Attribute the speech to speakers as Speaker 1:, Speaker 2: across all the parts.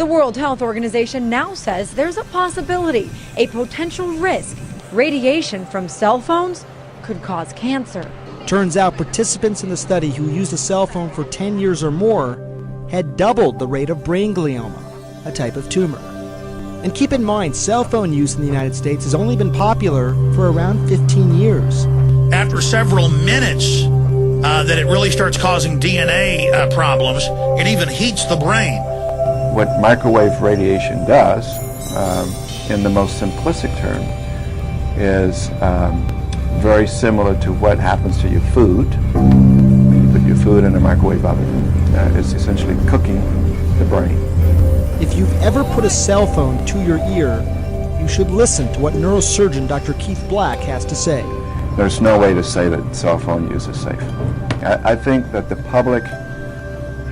Speaker 1: The World Health Organization now says there's a possibility, a potential risk. Radiation from cell phones could cause cancer.
Speaker 2: Turns out participants in the study who used a cell phone for 10 years or more had doubled the rate of brain glioma, a type of tumor. And keep in mind, cell phone use in the United States has only been popular for around 15 years.
Speaker 3: After several minutes, that it really starts causing DNA problems. It even heats the brain.
Speaker 4: What microwave radiation does, in the most simplistic term, is very similar to what happens to your food. When you put your food in a microwave oven, it's essentially cooking the brain.
Speaker 2: If you've ever put a cell phone to your ear, you should listen to what neurosurgeon Dr. Keith Black has to say.
Speaker 4: There's no way to say that cell phone use is safe. I think that the public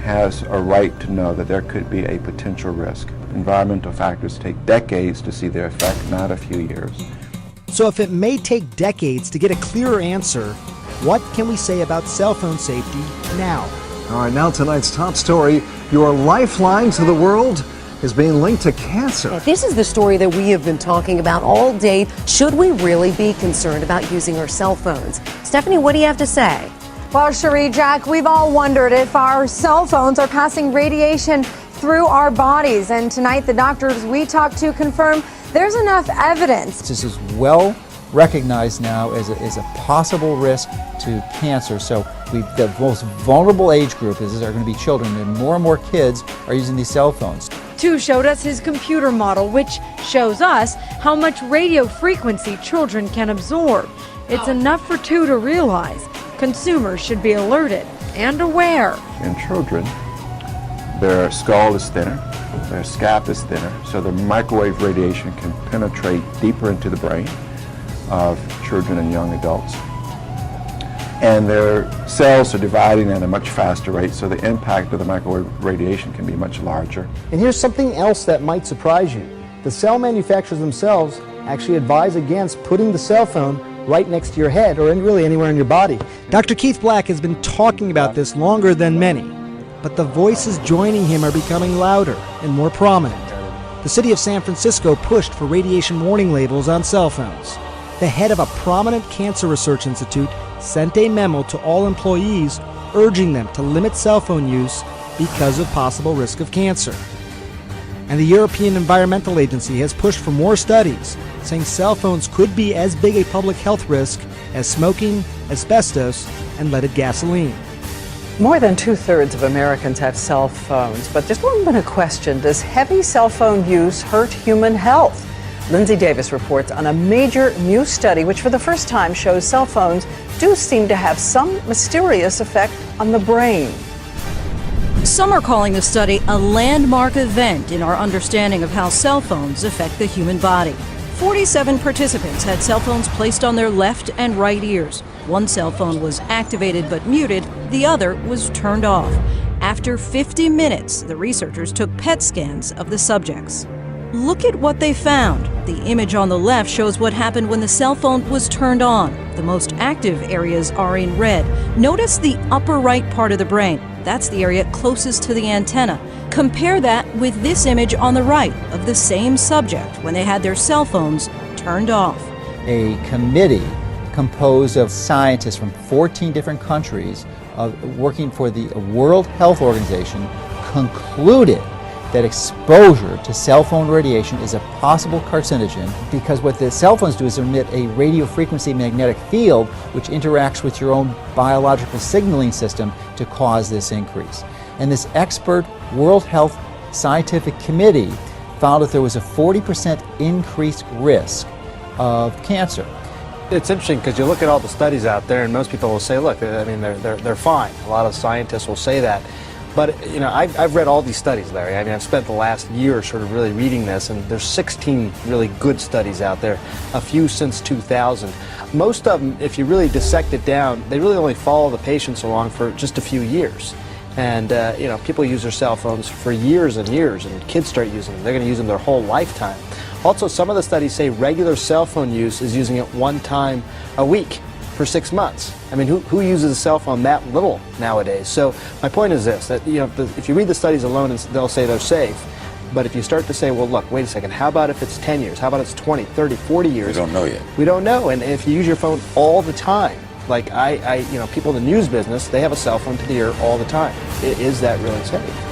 Speaker 4: has a right to know that there could be a potential risk. Environmental factors take decades to see their effect, not a few years.
Speaker 2: So if it may take decades to get a clearer answer, what can we say about cell phone safety now?
Speaker 5: All right, now tonight's top story, your lifeline to the world is being linked to cancer.
Speaker 6: This is the story that we have been talking about all day. Should we really be concerned about using our cell phones? Stephanie, what do you have to say?
Speaker 7: Well, Cherie, Jack, we've all wondered if our cell phones are passing radiation through our bodies. And tonight, the doctors we talked to confirm there's enough evidence.
Speaker 8: This is well recognized now as a possible risk to cancer. So the most vulnerable age group are going to be children, and more kids are using these cell phones.
Speaker 1: Tu showed us his computer model, which shows us how much radio frequency children can absorb. It's enough for Tu to realize consumers should be alerted and aware.
Speaker 4: In children, their skull is thinner, their scalp is thinner, so the microwave radiation can penetrate deeper into the brain of children and young adults. And their cells are dividing at a much faster rate, so the impact of the microwave radiation can be much larger.
Speaker 2: And here's something else that might surprise you. The cell manufacturers themselves actually advise against putting the cell phone right next to your head or really anywhere in your body. Dr. Keith Black has been talking about this longer than many, but the voices joining him are becoming louder and more prominent. The city of San Francisco pushed for radiation warning labels on cell phones. The head of a prominent cancer research institute sent a memo to all employees urging them to limit cell phone use because of possible risk of cancer. And the European Environmental Agency has pushed for more studies, saying cell phones could be as big a public health risk as smoking, asbestos, and leaded gasoline.
Speaker 9: More than 2/3 of Americans have cell phones, but there's long been a question: does heavy cell phone use hurt human health? Lindsay Davis reports on a major new study which for the first time shows cell phones do seem to have some mysterious effect on the brain.
Speaker 10: Some are calling the study a landmark event in our understanding of how cell phones affect the human body. 47 participants had cell phones placed on their left and right ears. One cell phone was activated but muted, the other was turned off. After 50 minutes, the researchers took PET scans of the subjects. Look at what they found. The image on the left shows what happened when the cell phone was turned on. The most active areas are in red. Notice the upper right part of the brain. That's the area closest to the antenna. Compare that with this image on the right of the same subject when they had their cell phones turned off.
Speaker 8: A committee composed of scientists from 14 different countries working for the World Health Organization concluded that exposure to cell phone radiation is a possible carcinogen because what the cell phones do is emit a radio frequency magnetic field which interacts with your own biological signaling system to cause this increase. And this expert World Health Scientific Committee found that there was a 40% increased risk of cancer.
Speaker 11: It's interesting because you look at all the studies out there and most people will say, look, I mean, they're fine. A lot of scientists will say that. But, you know, I've read all these studies, Larry. I mean, I've spent the last year sort of really reading this, and there's 16 really good studies out there, a few since 2000. Most of them, if you really dissect it down, they really only follow the patients along for just a few years. And, you know, people use their cell phones for years and years, and kids start using them. They're going to use them their whole lifetime. Also, some of the studies say regular cell phone use is using it one time a week for 6 months. I mean, who uses a cell phone that little nowadays? So my point is this, that, you know, if you read the studies alone, they'll say they're safe. But if you start to say, well, look, wait a second, how about if it's 10 years? How about it's 20, 30, 40 years?
Speaker 12: We don't know yet.
Speaker 11: We don't know. And if you use your phone all the time, like people in the news business, they have a cell phone to the ear all the time. Is that really safe?